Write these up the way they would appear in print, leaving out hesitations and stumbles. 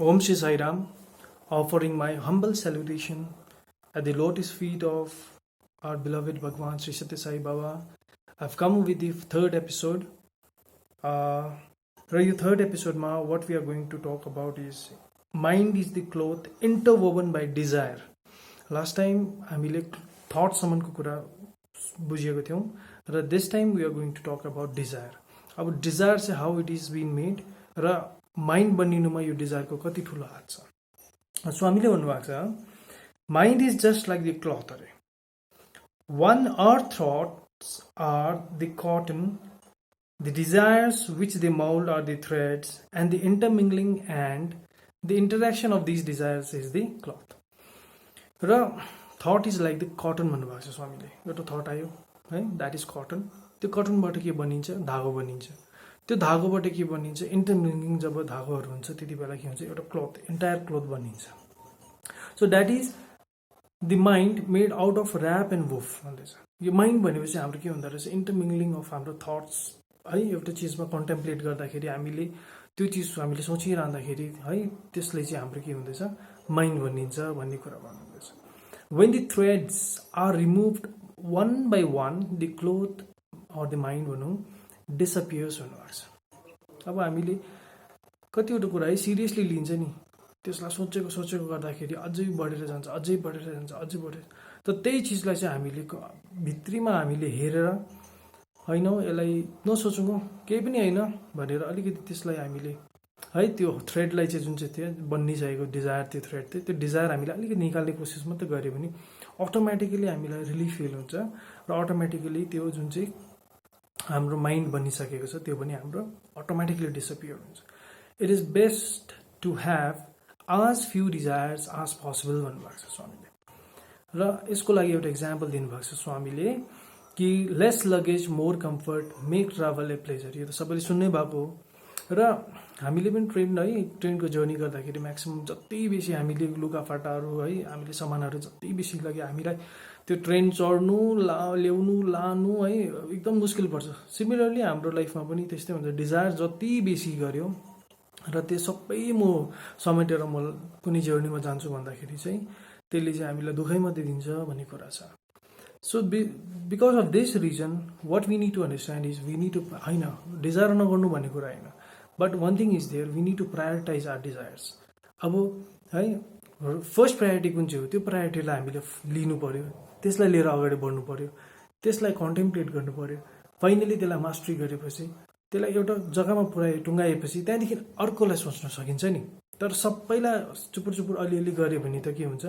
Om Shri Sai Ram, offering my humble salutation at the lotus feet of our beloved Bhagwan Sri Satya Sai Baba. I've come with the third episode. The third episode, what we are going to talk about is mind is the cloth interwoven by desire. Last time हामीले thought सम्मको कुरा बुझेको थियौं र this time we are going to talk about desire. अब desire चाहिँ how it is being made र mind बनिनुमा यो desire को कति ठुलो हात छ. स्वामीले भन्नुभएको छ mind is just like the cloth अरे. One our thoughts are the cotton, the desires which they mold are the threads, and the intermingling and the interaction of these desires is the cloth. र thought is like the cotton भन्नुभएको छ स्वामीले. एउटा thought आयो है, that is cotton. त्यो कटनबाट के बनिन्छ? धागो बनिन्छ. त्यो धागोबाट के बनिन्छ? इंटरमिंगलिंग जब धागोहरू हुन्छ त्यति बेला के हुन्छ? एउटा क्लथ, एन्टायर क्लथ बनिन्छ. So that is the mind made out of rap and woof भन्दैछ. यो माइन्ड भनेपछि हाम्रो के हुँदो रहेछ? इन्टरमिंगलिङ अफ हाम्रो थट्स है. एउटा चिजमा कन्टेम्प्लेट गर्दाखेरि हामीले त्यो चिज हामीले सोचिरहँदाखेरि है त्यसले चाहिँ हाम्रो के हुँदैछ? माइन्ड बनिन्छ भन्ने कुरा भन्नुहुँदैछ. When the threads are removed one by one, the cloth or the mind भनौँ disappears भन्नुभएको छ. अब हामीले कतिवटा कुरा है सिरियसली लिन्छ नि, त्यसलाई सोचेको गर्दाखेरि अझै बढेर जान्छ, अझै बढेर. त त्यही चिजलाई चाहिँ हामीले भित्रीमा हामीले हेरेर होइन यसलाई नसोचौँ केही पनि होइन भनेर अलिकति त्यसलाई हामीले है त्यो थ्रेडलाई चाहिँ जुन चाहिँ थियो बनिसकेको डिजायर, त्यो डिजायर हामीले अलिकति निकाल्ने कोसिस मात्रै गऱ्यो भने अटोमेटिकली हामीलाई रिलिफ फिल हुन्छ र अटोमेटिकली त्यो जुन चाहिँ हाम्रो माइन्ड बनिसकेको छ त्यो पनि हाम्रो अटोमेटिकली डिसअपियर हुन्छ. It is best to have as few desires as possible भन्नुभएको छ स्वामीले. र यसको लागि एउटा इक्जाम्पल दिनुभएको छ स्वामीले कि lace luggage more comfort make travel a pleasure. यो त सबैले सुन्नै भएको हो र हामीले पनि ट्रेनको जर्नी गर्दाखेरि म्याक्सिमम् जति बेसी हामीले लुगाफाटाहरू है हामीले सामानहरू जति बेसी लगे हामीलाई त्यो ट्रेन चढ्नु ल्याउनु लानु है एकदम मुस्किल पर्छ. सिमिलरली हाम्रो लाइफमा पनि त्यस्तै हुन्छ. डिजायर जति बेसी गर्यो र त्यो सबै म समेटेर म कुनै जर्नीमा जान्छु भन्दाखेरि चाहिँ त्यसले चाहिँ हामीलाई दुःखै मात्रै दिन्छ भन्ने कुरा छ. So because of this reason what we need to understand is we need to होइन डिजायर नगर्नु भन्ने कुरा होइन, but one thing is there we need to prioritize our desires. अब है फर्स्ट प्रायोरिटी कुन चाहिँ हो त्यो प्रायोरिटीलाई हामीले लिनु पर्यो, त्यसलाई लिएर अगाडि बढ्नु पर्यो, त्यसलाई कन्टेम्प्लेट गर्नु पर्यो. फाइनली त्यसलाई मास्टरी गरेपछि त्यसलाई एउटा जग्गामा टुङ्गाएपछि त्यहाँदेखि अर्कोलाई सोच्न सकिन्छ नि. तर सबैलाई चुपुर अलिअलि गऱ्यो भने त के हुन्छ?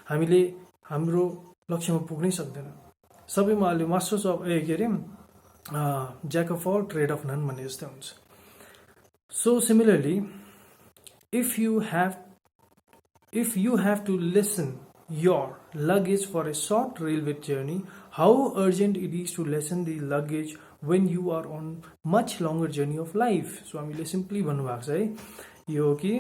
हामीले हाम्रो लक्ष्यमा पुग्नै सक्दैन. सबैमा अलि मास्टर्स अफ के अरे jack of all trade of none भन्ने जस्तै हुन्छ. So similarly if you have to lessen your luggage for a short railway journey, how urgent it is to lessen the luggage when you are on much longer journey of life. So हामीले simply भन्नुभएको छ है यो कि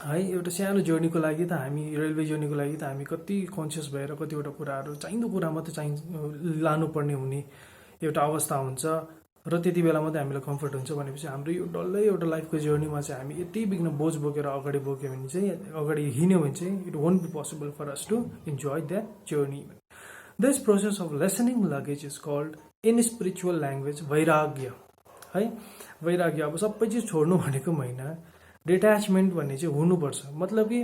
है एउटा सानो जर्नीको लागि त हामी रेलवे जर्नीको लागि त हामी कति कन्सियस भएर कतिवटा कुराहरू चाहिँदो कुरा मात्रै लानुपर्ने हुने एउटा अवस्था हुन्छ र त्यति बेला मात्रै हामीलाई कम्फर्ट हुन्छ भनेपछि हाम्रो यो डल्लै एउटा लाइफको जर्नीमा चाहिँ हामी यति बिघ्न बोझ बोकेर अगाडि बोक्यो भने चाहिँ अगाडि हिँड्यो भने चाहिँ it won't be possible for us to enjoy that journey. This process of lessening luggage is called in spiritual language वैराग्य है. वैराग्य अब सबै चिज छोड्नु भनेको पनि होइन, डिट्याचमेन्ट भन्ने चाहिँ हुनुपर्छ. मतलब कि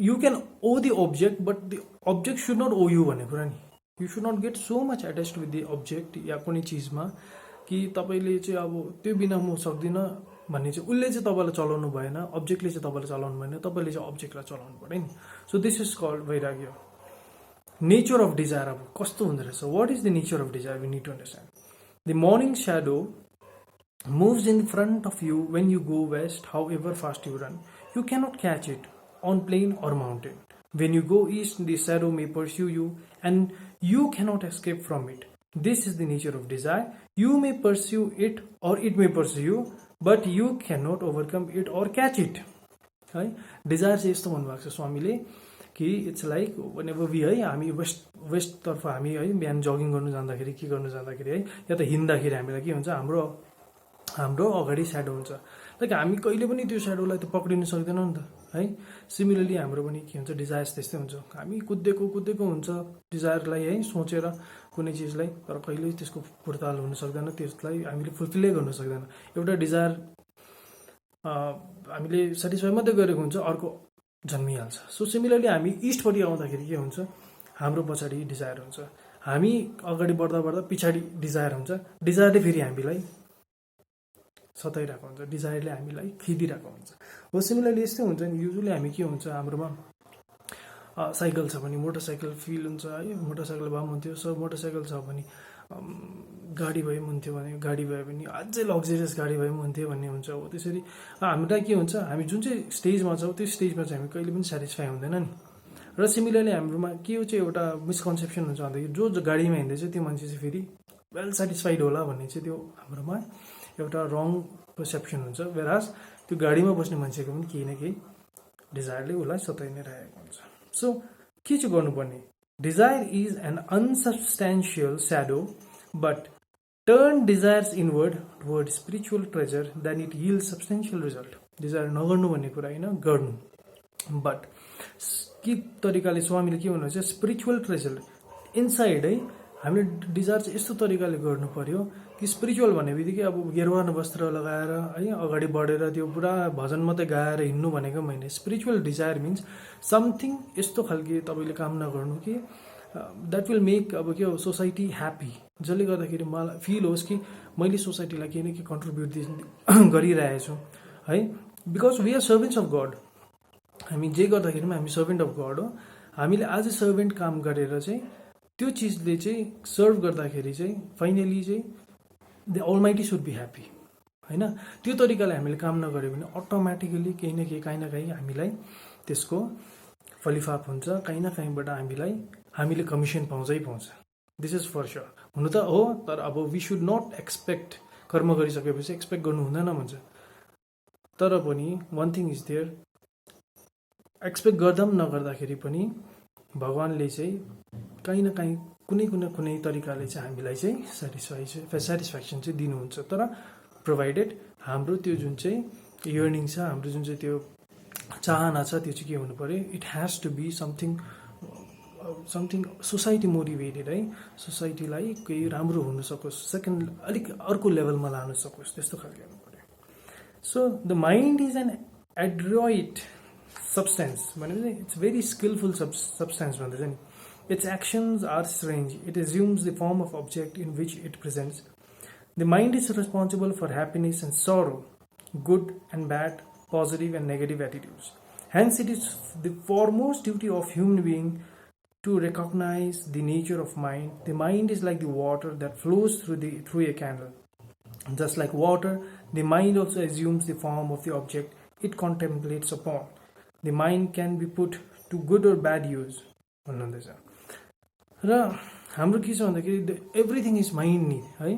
you can own the object but the object should not own you भन्ने कुरा नि. You should not get so much attached with the object या कुनै चिजमा कि तपाईँले चाहिँ अब त्यो बिना म सक्दिनँ भन्ने चाहिँ उसले चाहिँ तपाईँलाई चलाउनु भएन, अब्जेक्टले चाहिँ तपाईँलाई चलाउनु भएन, तपाईँले चाहिँ अब्जेक्टलाई चलाउनु पऱ्यो नि. So this is called vairagya. Nature of desire अब कस्तो हुँदो रहेछ? What is the nature of desire? We need to understand. The morning shadow moves in front of you when you go west, however fast you run. You cannot catch it on plain or mountain. When you go east, the shadow may pursue you and you cannot escape from it. This is the nature of desire. You may pursue it or it may pursue you, but you cannot overcome it or catch it. है desire चाहिँ यस्तो भन्नुभएको छ स्वामीले कि it's like whenever we है हामी वेस्टतर्फ हामी है बिहान जगिङ गर्नु जाँदाखेरि के गर्नु जाँदाखेरि है या त हिँड्दाखेरि हामीलाई के हुन्छ? हाम्रो अगाडि स्याडो हुन्छ. लाइक हामी कहिले पनि त्यो स्याडोलाई त पक्रिन सक्दैनौँ नि त है। सिमिलरली हाम्रो पनि के हुन्छ, डिजायर्स त्यस्तै हुन्छ। हामी कुदेको हुन्छ डिजायरलाई है, सोचेर कुनै चिजलाई, तर कहिल्यै त्यसको पूर्ताल हुन सक्दैन, त्यसलाई हामीले फुलफिलै गर्न सक्दैन। एउटा डिजायर हामीले सेटिस्फाई मात्रै गरेको हुन्छ, अर्को जन्मिहाल्छ। सो सिमिलरली हामी इस्टपट्टि आउँदाखेरि के हुन्छ, हाम्रो पछाडि डिजायर हुन्छ, हामी अगाडि बढ्दा बढ्दा पछाडि डिजायर हुन्छ, डिजायरले फेरि हामीलाई सताइरहेको हुन्छ, डिजायरले हामीलाई खिदिरहेको हुन्छ। हो सिमिलरली यस्तै हुन्छ नि। युजुअली हामी के हुन्छ, हाम्रोमा साइकल छ भने मोटरसाइकल फिल हुन्छ है, मोटरसाइकल भए पनि हुन्थ्यो। सो मोटरसाइकल छ भने गाडी भए पनि हुन्थ्यो, भने गाडी भए पनि अझै लग्जरियस गाडी भए पनि हुन्थ्यो भन्ने हुन्छ। हो त्यसरी हामीलाई के हुन्छ, हामी जुन चाहिँ स्टेजमा छौँ त्यो स्टेजमा चाहिँ हामी कहिले पनि सेटिस्फाई हुँदैन नि। र सिमिलरली हाम्रोमा के चाहिँ एउटा मिसकन्सेप्सन हुन्छ भन्दाखेरि जो गाडीमा हिँड्दैछ त्यो मान्छे चाहिँ फेरि वेल सेटिस्फाइड होला भन्ने चाहिँ त्यो हाम्रोमा एउटा रङ पर्सेप्सन हुन्छ। वेराज त्यो गाडीमा बस्ने मान्छेको पनि केही न केही डिजायरले उसलाई सताइ नै रहेको हुन्छ। सो के चाहिँ गर्नुपर्ने, desire is an unsubstantial shadow but turn desires inward toward spiritual treasure then it yield substantial result. Desire नगर्नु भन्ने कुरा होइन, गर्नु। बट के तरिकाले स्वामीले के भन्नुहुन्छ, स्पिरिचुअल ट्रेजर इनसाइड है, हामीले डिजायर चाहिँ यस्तो तरिकाले गर्नु पर्यो कि स्पिरिचुअल भन्ने बित्तिकै अब गेरुवा वस्त्र लगाएर है अगाडि बढेर त्यो पुरा भजन मात्रै गाएर हिँड्नु भनेको होइन। स्पिरिचुअल डिजायर मिन्स समथिङ यस्तो खालके तपाईँले कामना गर्नु कि द्याट विल मेक अब के हो सोसाइटी ह्याप्पी, जसले गर्दाखेरि मलाई फिल होस् कि मैले सोसाइटीलाई केही न केही कन्ट्रिब्युट गरिरहेको छु है। Because we are servants of God. हामी जे गर्दाखेरि पनि हामी सर्भेन्ट अफ गड हो। हामीले आज सर्भेन्ट काम गरेर चाहिँ त्यो चिजले चाहिँ सर्भ गर्दाखेरि चाहिँ फाइनली चाहिँ the almighty should be happy होइन। त्यो तरिकाले हामीले काम नगऱ्यो भने अटोमेटिकली केही न काहीँ हामीलाई त्यसको फलिफाप हुन्छ, काहीँ न काहीँबाट हामीले कमिसन पाउँछै पाउँछ। This is for sure. हुनु त हो, तर अब वी सुड नट एक्सपेक्ट, कर्म गरिसकेपछि एक्सपेक्ट गर्नु हुँदैन भन्छ। तर पनि one thing is there, expect गर्दा पनि नगर्दाखेरि पनि भगवान्ले चाहिँ काहीँ न काहीँ कुनै तरिकाले चाहिँ हामीलाई चाहिँ सेटिस्फ्याक्सन चाहिँ दिनुहुन्छ। तर प्रोभाइडेड हाम्रो त्यो जुन चाहिँ यर्निङ छ, हाम्रो जुन चाहिँ त्यो चाहना छ, त्यो चाहिँ के हुनु पऱ्यो, it has to be something society motivated है, सोसाइटीलाई केही राम्रो हुन सकोस्, सेकेन्ड अलिक अर्को लेभलमा लान सकोस्, त्यस्तो खालको हुनु पऱ्यो। So the mind is an adroit substance भनेपछि इट्स भेरी स्किलफुल substance भन्दैछ नि। Its actions are strange, it assumes the form of object in which it presents. The mind is responsible for happiness and sorrow, good and bad, positive and negative attitudes. Hence it is the foremost duty of human being to recognize the nature of mind. The mind is like the water that flows through a candle. Just like water, the mind also assumes the form of the object it contemplates upon. The mind can be put to good or bad use. भन्नुहुँदैछ र हाम्रो के छ भन्दाखेरि everything is mind नि है।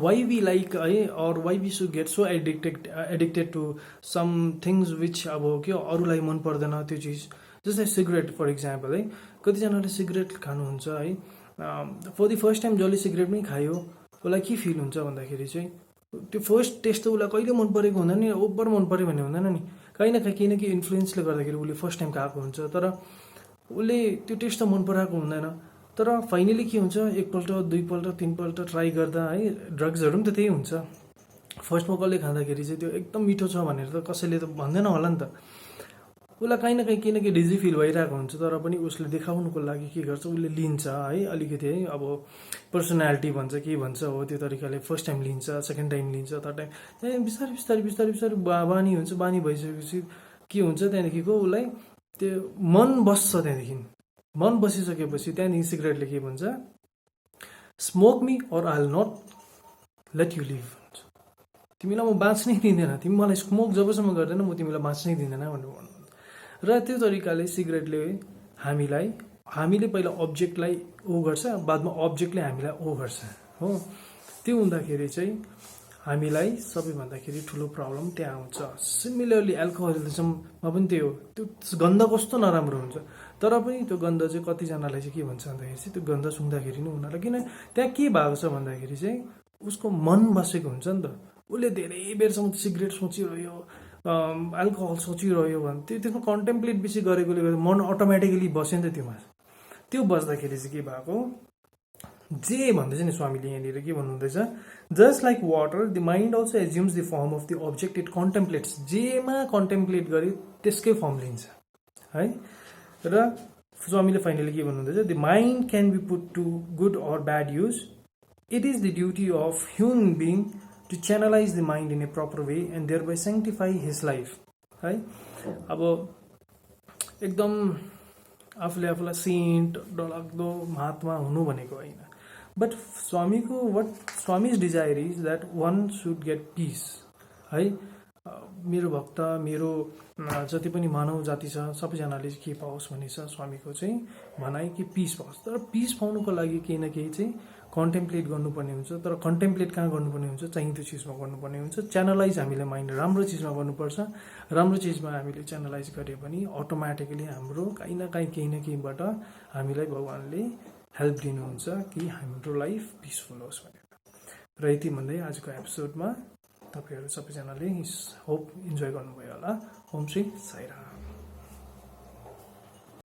Why we like है, or why we should get so addicted to some things which अब के अरूलाई मन पर्दैन त्यो चिज। जस्तै सिगरेट फर इक्जाम्पल है, कतिजनाले सिगरेट खानुहुन्छ है, फर द फर्स्ट टाइम जसले सिगरेट पनि खायो उसलाई के फिल हुन्छ भन्दाखेरि चाहिँ त्यो फर्स्ट टेस्ट त उसलाई कहिले मन परेको हुँदैन नि, ओभर मन पऱ्यो भन्ने हुँदैन नि, केही न केही इन्फ्लुएन्सले गर्दाखेरि उसले फर्स्ट टाइम खाएको हुन्छ, तर उसले त्यो टेस्ट त मन पराएको हुँदैन। तर फाइनली के हुन्छ, एकपल्ट दुईपल्ट तिनपल्ट ट्राई गर्दा है, ड्रग्सहरू पनि त त्यही हुन्छ। फर्स्टमा कसले खाँदाखेरि चाहिँ त्यो एकदम मिठो छ भनेर त कसैले त भन्दैन होला नि त, उसलाई केही न केही डिजी फिल भइरहेको हुन्छ, तर पनि उसले देखाउनुको लागि के गर्छ, उसले लिन्छ है, अलिकति है अब पर्सनालिटी भन्छ के भन्छ हो त्यो तरिकाले फर्स्ट टाइम लिन्छ, सेकेन्ड टाइम लिन्छ, थर्ड टाइम बिस्तारै बानी हुन्छ। बानी भइसकेपछि के हुन्छ, त्यहाँदेखिको उसलाई त्यो मन बस्छ। त्यहाँदेखि मन बसिसकेपछि त्यहाँदेखि सिगरेटले के भन्छ, smoke me or I will not let you live. तिमीलाई म बाँच्नै दिँदैन, तिमी मलाई स्मोक जबसम्म गर्दैन म तिमीलाई बाँच्नै दिँदैन भनेर भन्नु। र त्यो तरिकाले सिगरेटले हामीले पहिला अब्जेक्टलाई गर्छ, बादमा अब्जेक्टले हामीलाई गर्छ हो। त्यो हुँदाखेरि चाहिँ हामीलाई सबैभन्दाखेरि ठुलो प्रब्लम त्यहाँ आउँछ। सिमिलरली एल्कोहलिजममा पनि त्यही हो, त्यो गन्ध कस्तो नराम्रो हुन्छ, तर पनि त्यो गन्ध चाहिँ कतिजनालाई चाहिँ के भन्छ भन्दाखेरि चाहिँ त्यो गन्ध सुँग्दाखेरि नै उनीहरूलाई, किन त्यहाँ के भएको छ भन्दाखेरि चाहिँ उसको मन बसेको हुन्छ नि त, उसले धेरै बेरसम्म सिगरेट सोचिरह्यो, अल्कोहल सोचिरह्यो भने त्यसमा कन्टेम्प्लेट बेसी गरेकोले गर्दा मन अटोमेटिकली बस्यो नि त त्योमा। त्यो बस्दाखेरि चाहिँ के भएको, जे भन्दैछ नि स्वामीले यहाँनिर के भन्नुहुँदैछ, just like water the mind also assumes the form of the object it contemplates. जेमा कन्टेम्प्लेट गरे त्यसकै फर्म लिन्छ है। र स्वामीले फाइनली के भन्नुहुँदैछ, the mind can be put to good or bad use, it is the duty of human being to channelise the mind in a proper way and thereby sanctify his life है। अब एकदम आफूले आफूलाई saint डरलाग्दो महात्मा हुनु भनेको होइन, but स्वामीको स्वामीज desire is that one should get peace है। मेरो भक्त, मेरो जति पनि मानव जाति छ सबैजनाले के पाओस् भन्ने छ स्वामीको चाहिँ भनाइ कि पिस पाओस्। तर पिस पाउनुको लागि केही न केही चाहिँ कन्टेम्प्लेट गर्नुपर्ने हुन्छ। तर कन्टेम्प्लेट कहाँ गर्नुपर्ने हुन्छ, चाहिँदो चिजमा गर्नुपर्ने हुन्छ। च्यानलाइज हामीले माइन्ड राम्रो चिजमा गर्नुपर्छ। राम्रो चिजमा हामीले च्यानलाइज गऱ्यो भने अटोमेटिकली हाम्रो काहीँ न केहीबाट हामीलाई भगवान्ले हेल्प दिनुहुन्छ कि हाम्रो लाइफ पिसफुल होस् भनेर। र यति भन्दै आजको एपिसोडमा तपाईँहरू सबैजनाले होप इन्जोय गर्नुभयो होला। ओम श्री साईराम।